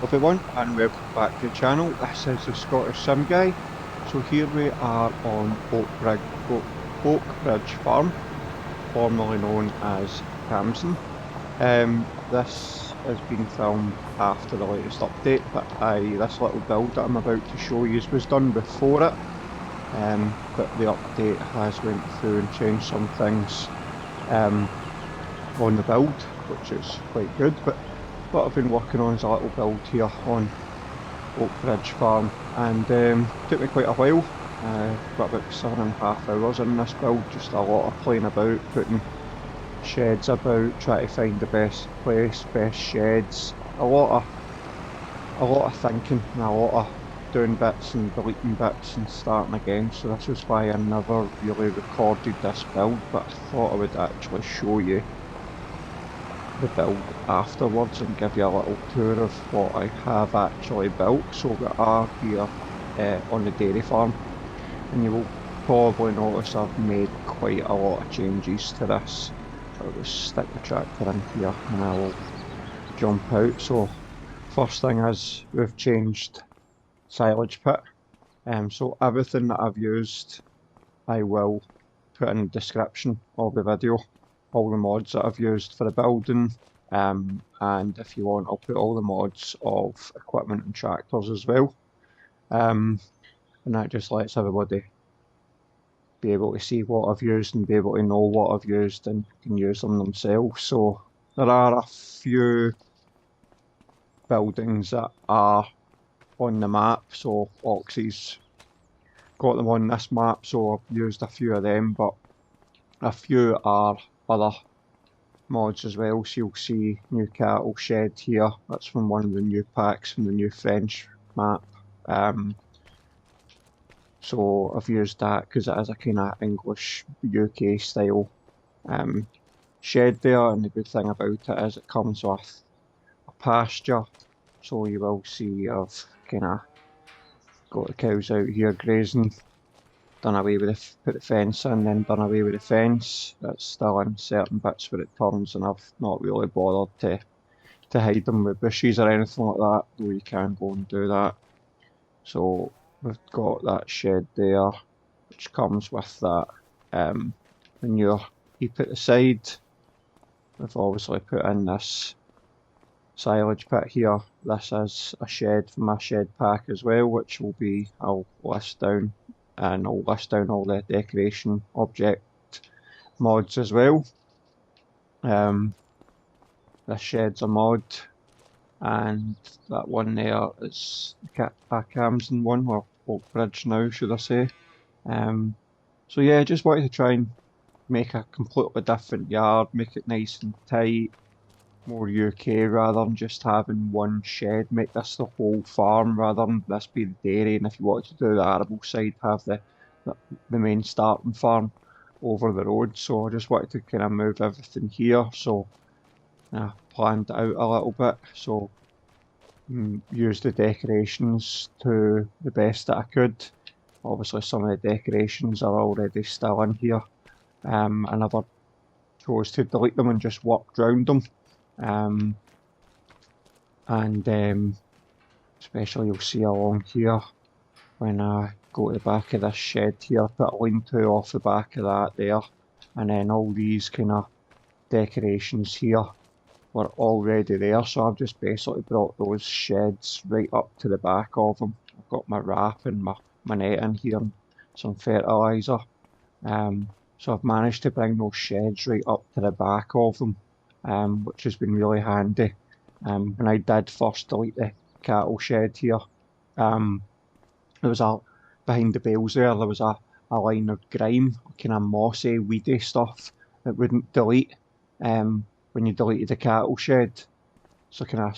everyone and welcome back to the channel. This is the Scottish Sim Guy. So here we are on Oak Ridge Farm, formerly known as Calmsden. This has been filmed after the latest update, but this little build that I'm about to show you was done before it. But the update has went through and changed some things on the build, which is quite good. But what I've been working on is a little build here on Oak Ridge Farm, and took me quite a while. Got about 7.5 hours in this build, just a lot of playing about, putting sheds about, trying to find the best place, best sheds, a lot of thinking and a lot of doing bits and deleting bits and starting again. So this is why I never really recorded this build, but I thought I would actually show you the build afterwards and give you a little tour of what I have actually built. So we are here on the dairy farm, and you will probably notice I've made quite a lot of changes to this. I'll just stick the tractor in here and I will jump out. So first thing is we've changed silage pit. So everything that I've used I will put in the description of the video, all the mods that I've used for the building, and if you want I'll put all the mods of equipment and tractors as well, and that just lets everybody be able to see what I've used and be able to know what I've used and can use them themselves. So there are a few buildings that are on the map, so Oxy's got them on this map, so I've used a few of them, but a few are other mods as well. So you'll see new cattle shed here, that's from one of the new packs from the new French map. So I've used that because it is a kind of English UK style shed there, and the good thing about it is it comes with a pasture, so you will see I've kind of got the cows out here grazing, done away with put the fence in, then done away with the fence. That's still in certain bits where it turns, and I've not really bothered to hide them with bushes or anything like that, though you can go and do that. So we've got that shed there, which comes with that manure heap at the side. We've obviously put in this silage pit here. This is a shed from my shed pack as well, which will be, I'll list down, and I'll list down all the decoration object mods as well. This shed's a mod, and that one there is a Calmsden one, or Oak Ridge now should I say. So yeah, just wanted to try and make a completely different yard, make it nice and tight, more UK rather than just having one shed, make this the whole farm rather than this be the dairy, and if you wanted to do the arable side, have the main starting farm over the road. So I just wanted to kind of move everything here, so I planned it out a little bit, so use the decorations to the best that I could. Obviously some of the decorations are already still in here. I never chose to delete them and just worked around them. Especially you'll see along here when I go to the back of this shed here, put a lean-to off the back of that there, and then all these kind of decorations here were already there, so I've just basically brought those sheds right up to the back of them. I've got my wrap and my net in here and some fertiliser. So I've managed to bring those sheds right up to the back of them, which has been really handy. When I did first delete the cattle shed here, there was behind the bales there was a line of grime, kind of mossy, weedy stuff that wouldn't delete when you deleted the cattle shed. So kind of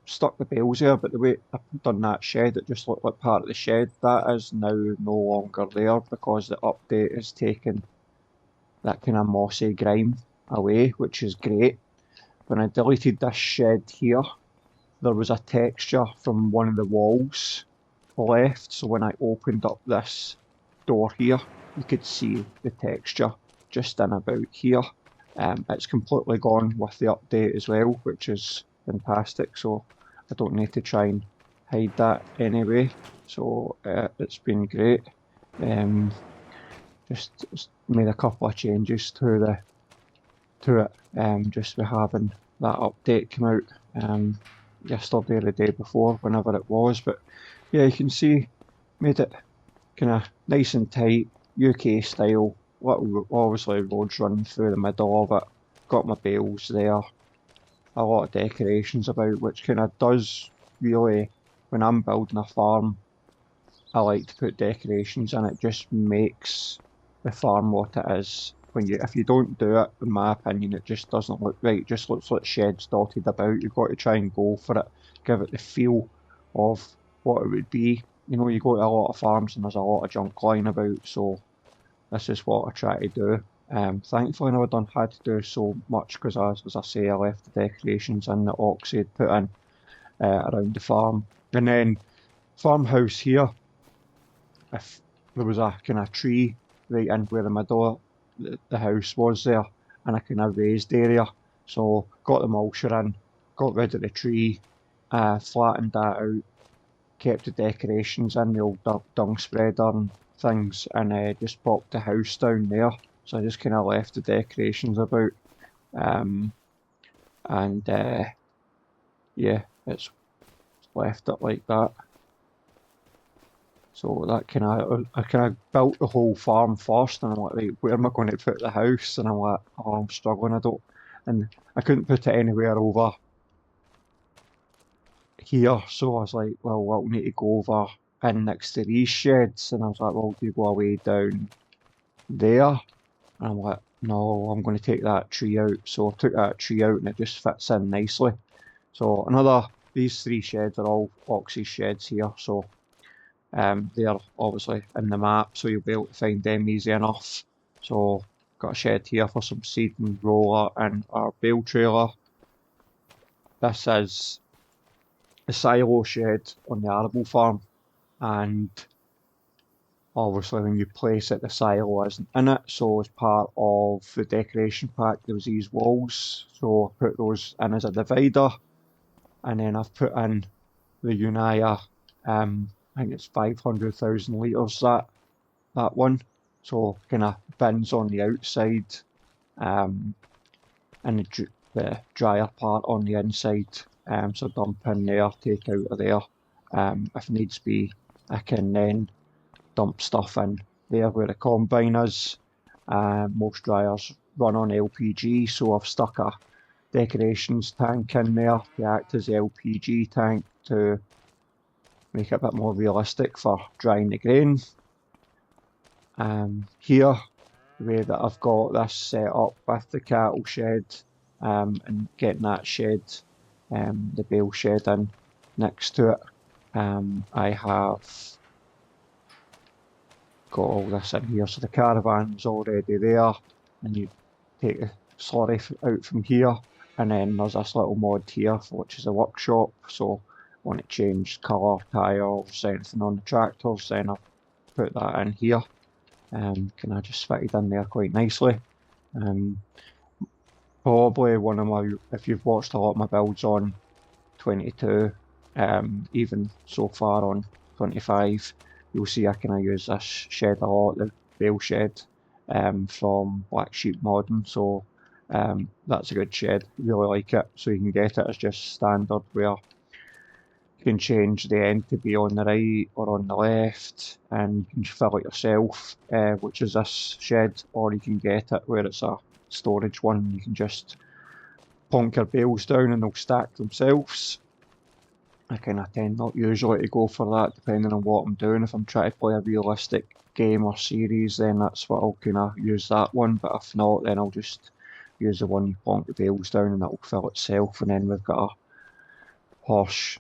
stuck the bales there, but the way I've done that shed, it just looked like part of the shed. That is now no longer there because the update has taken that kind of mossy grime away, which is great. When I deleted this shed here, there was a texture from one of the walls left, so when I opened up this door here, you could see the texture just in about here. It's completely gone with the update as well, which is fantastic. So I don't need to try and hide that anyway. So it's been great. Just made a couple of changes to it, just with having that update come out yesterday or the day before, whenever it was. But yeah, you can see, made it kind of nice and tight, UK style. Obviously roads running through the middle of it. Got my bales there. A lot of decorations about, which kind of does really, when I'm building a farm, I like to put decorations in. It just makes the farm what it is. If you don't do it, in my opinion, it just doesn't look right. It just looks like sheds dotted about. You've got to try and go for it, give it the feel of what it would be. You know, you go to a lot of farms and there's a lot of junk lying about, so this is what I try to do. Thankfully, I never done had to do so much because, as I say, I left the decorations in that Oxy had put in around the farm. And then farmhouse here, if there was a kind of tree right in where the middle of the house was there, and a kind of raised area, so got the mulcher in, got rid of the tree, flattened that out, kept the decorations in, the old dung spreader and things, and just popped the house down there. So I just kind of left the decorations about, and yeah, it's left it like that. So that I kind of built the whole farm first, and I'm like, right, where am I going to put the house? And I'm like, oh, I'm struggling. And I couldn't put it anywhere over here. So I was like, well, I'll need to go over in next to these sheds. And I was like, well, do you go away down there? And I'm like, no, I'm going to take that tree out. So I took that tree out, and it just fits in nicely. So these three sheds are all Oxy sheds here. So they're obviously in the map, so you'll be able to find them easy enough. So got a shed here for some seed and roller and our bale trailer. This is the silo shed on the arable farm, and obviously when you place it, the silo isn't in it, so as part of the decoration pack there was these walls, so I put those in as a divider, and then I've put in the Unaya, I think it's 500,000 litres that one, so kind of bins on the outside, and the drier part on the inside, so dump in there, take out of there, if needs be I can then dump stuff in there where the combine is. Most dryers run on LPG, so I've stuck a decorations tank in there to act as the LPG tank to make it a bit more realistic for drying the grain. Here, the way that I've got this set up with the cattle shed, and getting that shed, the bale shed in next to it, I have got all this in here. So the caravan's already there, and you take the slurry out from here, and then there's this little mod here, which is a workshop. So want to change colour, tyres, anything on the tractors, then I've put that in here. Can I just fitted in there quite nicely. Probably one of my, if you've watched a lot of my builds on 22, even so far on 25, you'll see I kind of use this shed a lot, the bale shed, from Black Sheep Modding, so that's a good shed, really like it. So you can get it as just standard, where you can change the end to be on the right or on the left, and you can fill it yourself, which is this shed, or you can get it where it's a storage one. You can just plonk your bales down and they'll stack themselves. I kind of tend not usually to go for that, depending on what I'm doing. If I'm trying to play a realistic game or series, then that's what I'll kind of use that one, but if not, then I'll just use the one you plonk the bales down and it'll fill itself. And then we've got a horse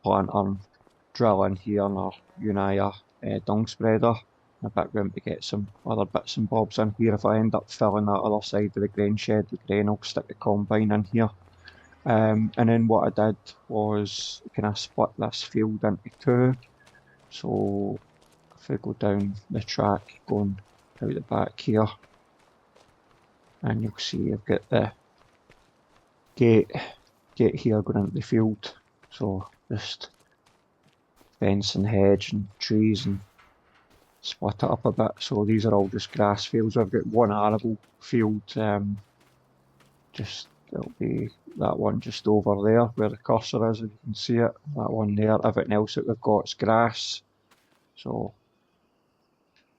planter drill in here and our Unaya dung spreader. A bit room to get some other bits and bobs in here. If I end up filling that other side of the grain shed with grain, I'll stick the combine in here. And then what I did was kind of split this field into two. So if I go down the track, going out the back here, and you'll see I've got the gate here going into the field. So just fence and hedge and trees and split it up a bit. So these are all just grass fields. I've got one arable field, just it'll be that one just over there where the cursor is, if you can see it. That one there. Everything else that we've got is grass. So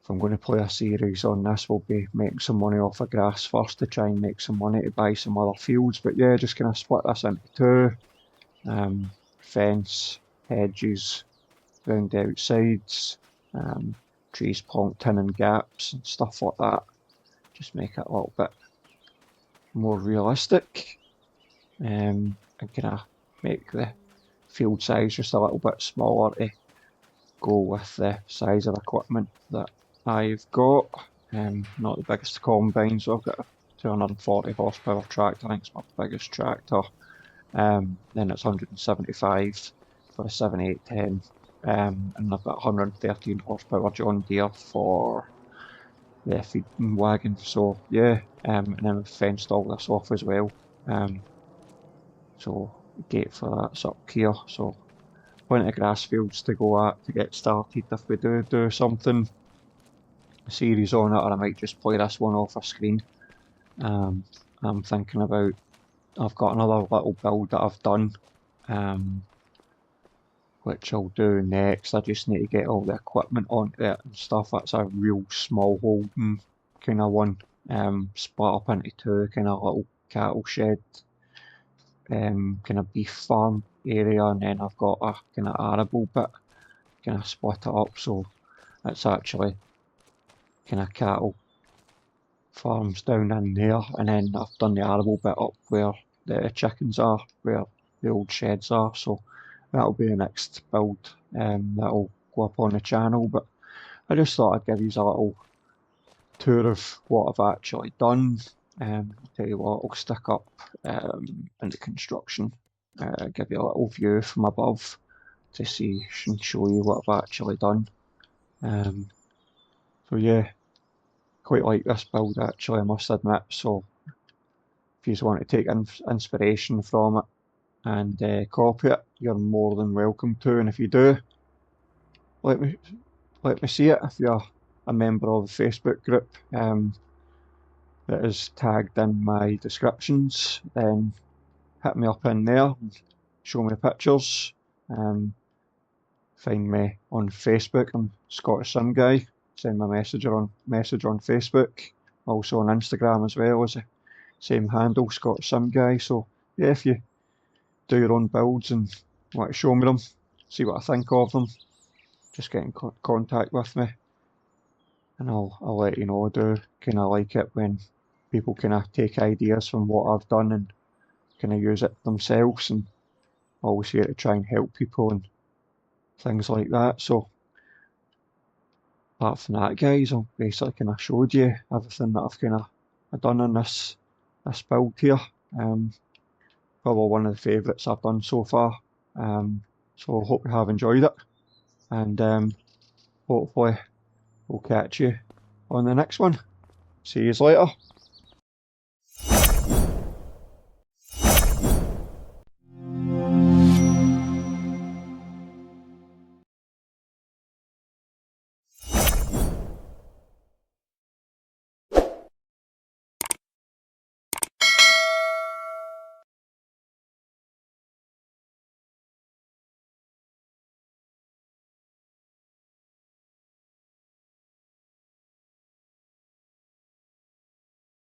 if I'm going to play a series on this, we'll be making some money off of grass first to try and make some money to buy some other fields. But yeah, just kind of split this into two. Fence, hedges, round the outsides, trees plonked in gaps and stuff like that. Just make it a little bit more realistic. And kind of make the field size just a little bit smaller to go with the size of equipment that I've got. Not the biggest combine, so I've got a 240 horsepower tractor. I think it's my biggest tractor. Then it's 175 for a 7810. And I've got 113 horsepower John Deere for the feeding wagon. So yeah, and then we've fenced all this off as well. So the gate for that's up here. So plenty of grass fields to go at to get started if we do something series on it, or I might just play this one off a screen. I'm thinking about, I've got another little build that I've done, which I'll do next. I just need to get all the equipment onto it and stuff. That's a real small holding kind of one, split up into two kind of little cattle shed, kind of beef farm area, and then I've got a kind of arable bit, kind of split it up, so it's actually kind of cattle farms down in there, and then I've done the arable bit up where the chickens are, where the old sheds are. So that'll be the next build that'll go up on the channel. But I just thought I'd give you a little tour of what I've actually done. I'll tell you what, I'll stick up into construction, give you a little view from above to see and show you what I've actually done. So yeah, quite like this build actually, I must admit. So if you just want to take inspiration from it and copy it, you're more than welcome to. And if you do, let me see it. If you're a member of the Facebook group that is tagged in my descriptions, then hit me up in there and show me pictures. Find me on Facebook. I'm Scottish Sim Guy. Send me a message on Facebook. Also on Instagram as well as the same handle, Scottish Sim Guy. So yeah, if you do your own builds and want to show me them, see what I think of them, just get in contact with me, and I'll let you know. I do kind of like it when people kind of take ideas from what I've done and kind of use it themselves, and always here to try and help people and things like that. So apart from that, guys, I've basically kind of showed you everything that I've kind of done in this build here. Probably one of the favourites I've done so far. So I hope you have enjoyed it, and hopefully we'll catch you on the next one. See you later.